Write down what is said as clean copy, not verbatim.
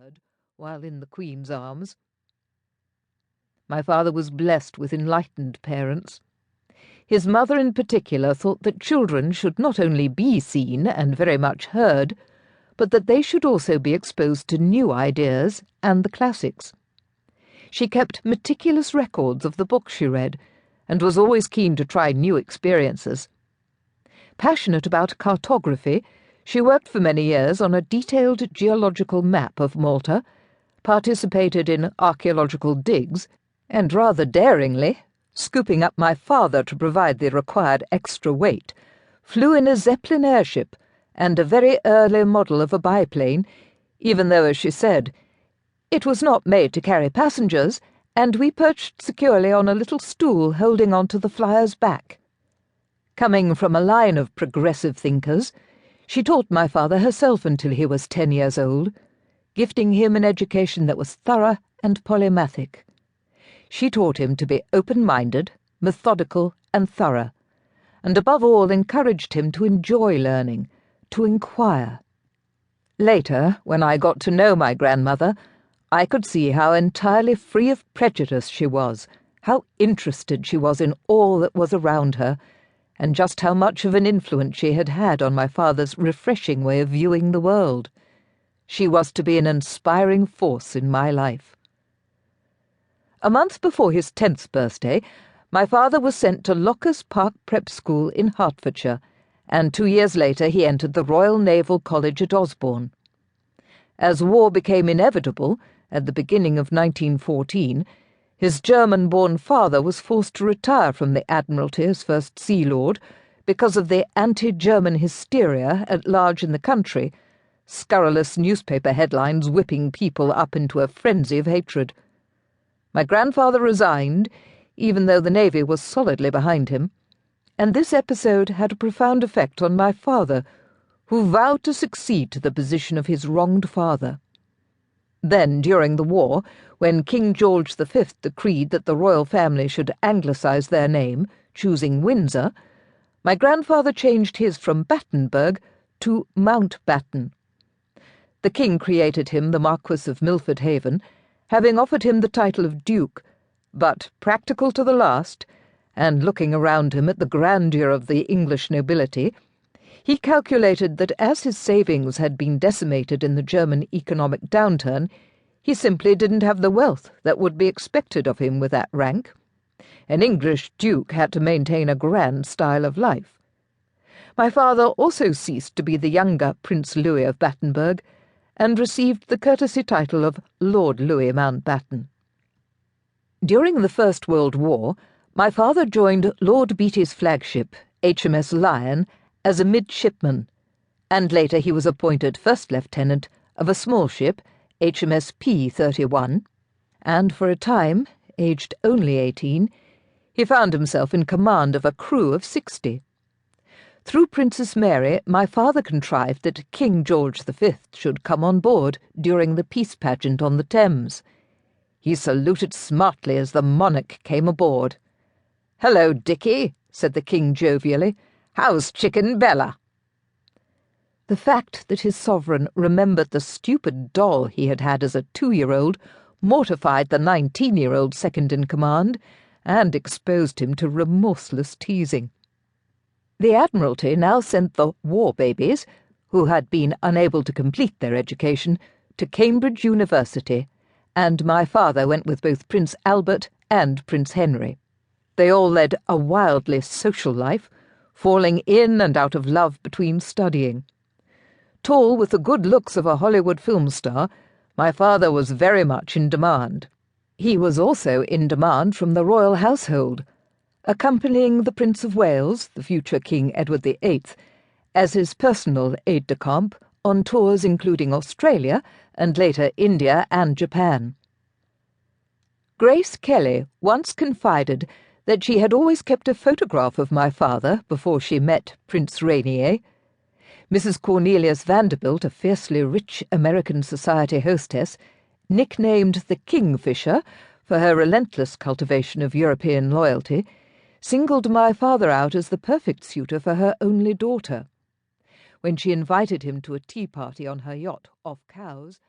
heard while in the Queen's arms. My father was blessed with enlightened parents. His mother in particular thought that children should not only be seen and very much heard, but that they should also be exposed to new ideas and the classics. She kept meticulous records of the books she read, and was always keen to try new experiences. Passionate about cartography, she worked for many years on a detailed geological map of Malta, participated in archaeological digs, and rather daringly, scooping up my father to provide the required extra weight, flew in a Zeppelin airship and a very early model of a biplane, even though, as she said, it was not made to carry passengers, and we perched securely on a little stool holding on to the flyer's back. Coming from a line of progressive thinkers, she taught my father herself until he was 10 years old, gifting him an education that was thorough and polymathic. She taught him to be open-minded, methodical, and thorough, and above all encouraged him to enjoy learning, to inquire. Later, when I got to know my grandmother, I could see how entirely free of prejudice she was, how interested she was in all that was around her, and just how much of an influence she had had on my father's refreshing way of viewing the world. She was to be an inspiring force in my life. A month before his 10th birthday, my father was sent to Lockers Park Prep School in Hertfordshire, and 2 years later he entered the Royal Naval College at Osborne. As war became inevitable, at the beginning of 1914, his German-born father was forced to retire from the Admiralty as First Sea Lord because of the anti-German hysteria at large in the country, scurrilous newspaper headlines whipping people up into a frenzy of hatred. My grandfather resigned, even though the Navy was solidly behind him, and this episode had a profound effect on my father, who vowed to succeed to the position of his wronged father. Then, during the war, when King George V decreed that the royal family should anglicise their name, choosing Windsor, my grandfather changed his from Battenberg to Mountbatten. The king created him the Marquess of Milford Haven, having offered him the title of Duke, but practical to the last, and looking around him at the grandeur of the English nobility, he calculated that as his savings had been decimated in the German economic downturn, he simply didn't have the wealth that would be expected of him with that rank. An English duke had to maintain a grand style of life. My father also ceased to be the younger Prince Louis of Battenberg, and received the courtesy title of Lord Louis Mountbatten. During the First World War, my father joined Lord Beatty's flagship, HMS Lion, as a midshipman, and later he was appointed First Lieutenant of a small ship, HMS P-31, and for a time, aged only 18, he found himself in command of a crew of 60. Through Princess Mary, my father contrived that King George V should come on board during the peace pageant on the Thames. He saluted smartly as the monarch came aboard. "Hello, Dickie," said the king jovially. "How's Chicken Bella?" The fact that his sovereign remembered the stupid doll he had had as a 2-year-old mortified the 19-year-old second-in-command and exposed him to remorseless teasing. The Admiralty now sent the war babies, who had been unable to complete their education, to Cambridge University, and my father went with both Prince Albert and Prince Henry. They all led a wildly social life, falling in and out of love between studying. Tall with the good looks of a Hollywood film star, my father was very much in demand. He was also in demand from the royal household, accompanying the Prince of Wales, the future King Edward VIII, as his personal aide-de-camp on tours including Australia and later India and Japan. Grace Kelly once confided that she had always kept a photograph of my father before she met Prince Rainier. Mrs. Cornelius Vanderbilt, a fiercely rich American society hostess, nicknamed the Kingfisher for her relentless cultivation of European loyalty, singled my father out as the perfect suitor for her only daughter. When she invited him to a tea party on her yacht off Cowes,